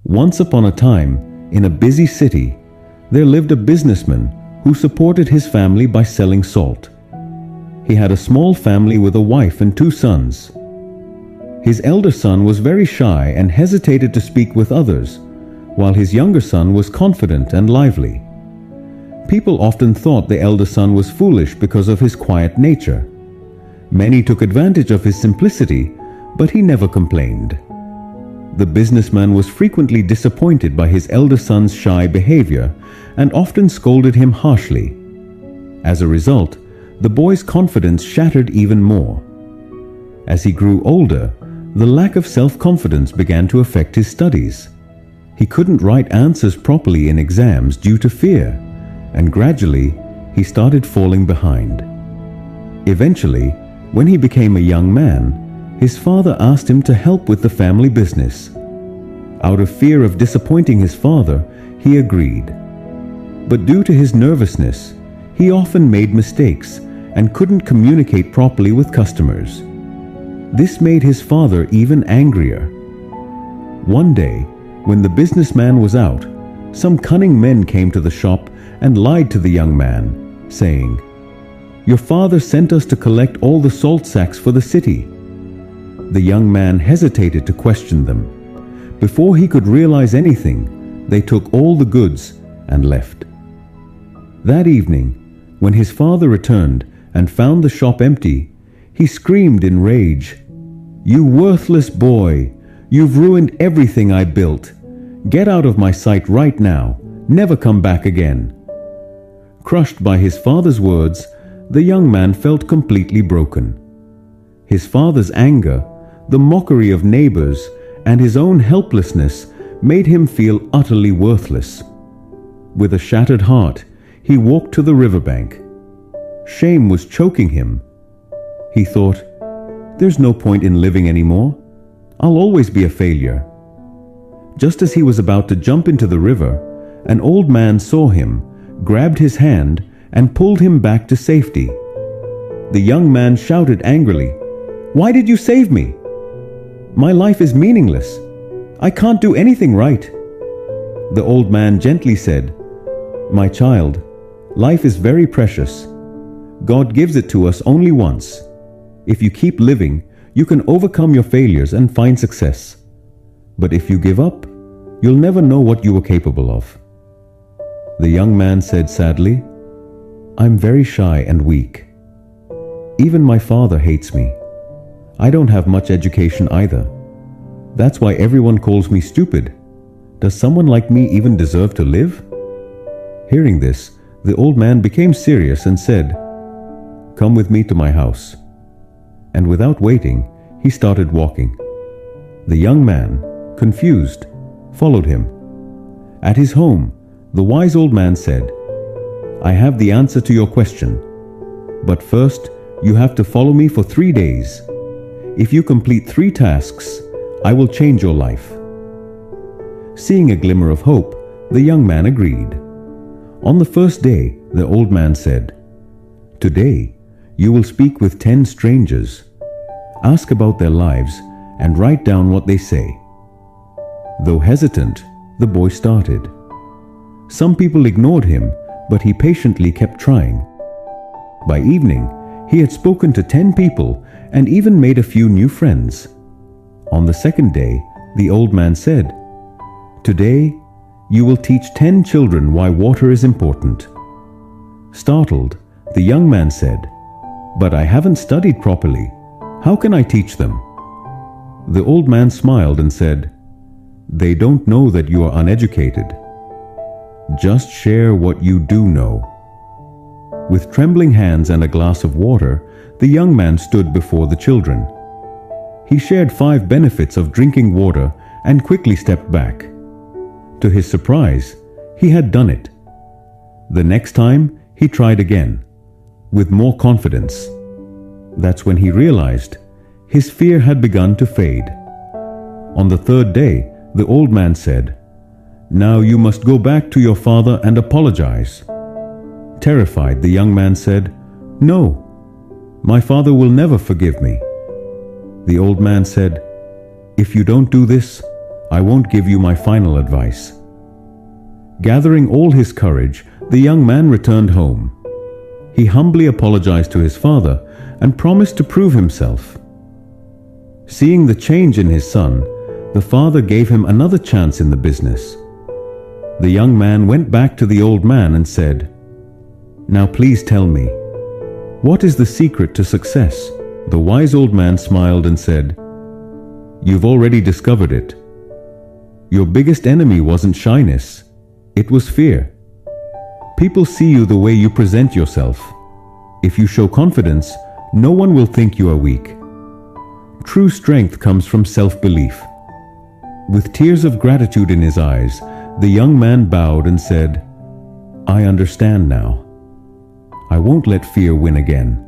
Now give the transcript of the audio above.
Once upon a time, in a busy city, there lived a businessman who supported his family by selling salt. He had a small family with a wife and 2 sons. His elder son was very shy and hesitated to speak with others, while his younger son was confident and lively. People often thought the elder son was foolish because of his quiet nature. Many took advantage of his simplicity, but he never complained. The businessman was frequently disappointed by his elder son's shy behavior and often scolded him harshly. As a result, the boy's confidence shattered even more. As he grew older, the lack of self-confidence began to affect his studies. He couldn't write answers properly in exams due to fear, and gradually he started falling behind. Eventually, when he became a young man, his father asked him to help with the family business. Out of fear of disappointing his father, he agreed. But due to his nervousness, he often made mistakes and couldn't communicate properly with customers. This made his father even angrier. One day, when the businessman was out, some cunning men came to the shop and lied to the young man, saying, "Your father sent us to collect all the salt sacks for the city." The young man hesitated to question them. Before he could realize anything, they took all the goods and left. That evening, when his father returned and found the shop empty, he screamed in rage, "You worthless boy! You've ruined everything I built. Get out of my sight right now. Never come back again." Crushed by his father's words, the young man felt completely broken. His father's anger, the mockery of neighbors, and his own helplessness made him feel utterly worthless. With a shattered heart, he walked to the riverbank. Shame was choking him. He thought, "There's no point in living anymore. I'll always be a failure." Just as he was about to jump into the river, an old man saw him, grabbed his hand, and pulled him back to safety. The young man shouted angrily, "Why did you save me? My life is meaningless. I can't do anything right." The old man gently said, "My child, life is very precious. God gives it to us only once. If you keep living, you can overcome your failures and find success. But if you give up, you'll never know what you were capable of." The young man said sadly, "I'm very shy and weak. Even my father hates me. I don't have much education either. That's why everyone calls me stupid. Does someone like me even deserve to live?" Hearing this, the old man became serious and said, "Come with me to my house." And without waiting, he started walking. The young man, confused, followed him. At his home, the wise old man said, "I have the answer to your question. But first, you have to follow me for 3 days. If you complete 3 tasks, I will change your life." Seeing a glimmer of hope, the young man agreed. On the first day, the old man said, "Today, you will speak with 10 strangers. Ask about their lives and write down what they say." Though hesitant, the boy started. Some people ignored him, but he patiently kept trying. By evening, he had spoken to 10 people and even made a few new friends. On the second day, the old man said, "Today, you will teach 10 children why water is important." Startled, the young man said, "But I haven't studied properly. How can I teach them?" The old man smiled and said, "They don't know that you are uneducated. Just share what you do know." With trembling hands and a glass of water, the young man stood before the children. He shared 5 benefits of drinking water and quickly stepped back. To his surprise, he had done it. The next time, he tried again, with more confidence. That's when he realized his fear had begun to fade. On the 3rd day, the old man said, "Now you must go back to your father and apologize." Terrified, the young man said, "No, my father will never forgive me." The old man said, "If you don't do this, I won't give you my final advice." Gathering all his courage, the young man returned home. He humbly apologized to his father and promised to prove himself. Seeing the change in his son, the father gave him another chance in the business. The young man went back to the old man and said, "Now please tell me, what is the secret to success?" The wise old man smiled and said, "You've already discovered it. Your biggest enemy wasn't shyness, it was fear. People see you the way you present yourself. If you show confidence, no one will think you are weak. True strength comes from self-belief." With tears of gratitude in his eyes, the young man bowed and said, "I understand now. I won't let fear win again."